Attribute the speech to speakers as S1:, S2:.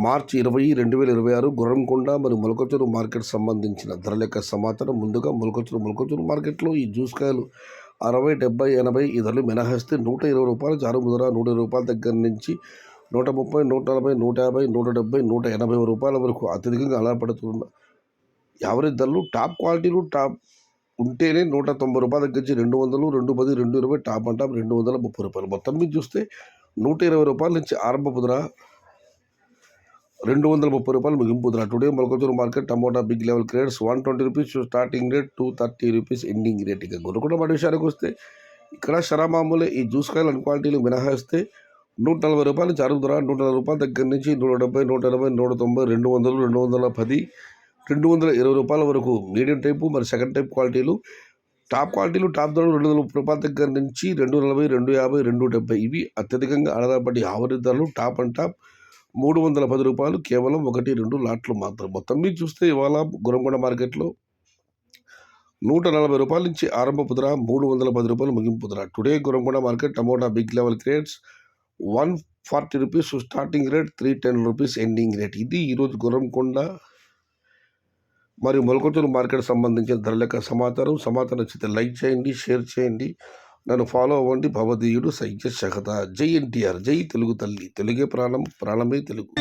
S1: మార్చి 20, 2026 గుర్రంకొండ మరియు మొలకచూరు మార్కెట్ సంబంధించిన ధరల యొక్క సమాచారం. ముందుగా మొలకచూరు మార్కెట్లో ఈ జ్యూస్ కాయలు 60, 70, 80 ఈ ధరలు మినహాయిస్తే 120 రూపాయలు జారు ముద్ర, 120 రూపాయల దగ్గర నుంచి 130, 140, 150, 170, 180 రూపాయల వరకు అత్యధికంగా అలా పడుతున్న యావరేజ్ ధరలు. టాప్ క్వాలిటీలు టాప్ ఉంటేనే 190 రూపాయల దగ్గర నుంచి 200, 210, 220 టాప్ అండ్ టాప్ 230 రూపాయలు. మొత్తం మీద చూస్తే 120 రూపాయల నుంచి ఆరంభపు ధర, 230 రూపాయలు ముగింపు ధర. Today Molakachuru market tomato big level grades 120 rupees starting rate, 230 rupees ending rate. ఇక గొనుకొండ మాట విషయానికి వస్తే ఇక్కడ శరామామూలే ఈ జ్యూస్ కాయలు అన్ని క్వాలిటీలు మినహాయిస్తే 140 రూపాయలు నుంచి అరుగు ధర, 140 రూపాయల దగ్గర నుంచి 170, 180, 190, 200, 210, 220 రూపాయల వరకు మీడియం టైపు మరి సెకండ్ టైప్ క్వాలిటీలు. టాప్ క్వాలిటీలు టాప్ ధరలు 230 రూపాయల దగ్గర నుంచి 240, 250, 270 ఇవి అత్యధికంగా ఆధారపడి యావరేజ్ ధరలు. టాప్ అండ్ టాప్ 310 రూపాయలు కేవలం 1-2 లాట్లు మాత్రం. మొత్తం మీద చూస్తే ఇవాళ గుర్రంకొండ మార్కెట్లో 140 రూపాయల నుంచి ఆరంభపు ధర, 310 రూపాయలు ముగింపు ధర. Today Gurramkonda market tomato big level grades 140 rupees starting rate, 310 rupees ending rate. ఇది ఈరోజు గుర్రంకొండ మరియు మొలకచూరు మార్కెట్ సంబంధించిన ధరల యొక్క సమాచారం. నచ్చితే లైక్ చేయండి, షేర్ చేయండి, నన్ను ఫాలో అవ్వండి. భవదీయుడు సైజ శగత. జై ఎన్టీఆర్, జై తెలుగు తల్లి, తెలుగే ప్రాణం, ప్రాణమే తెలుగు.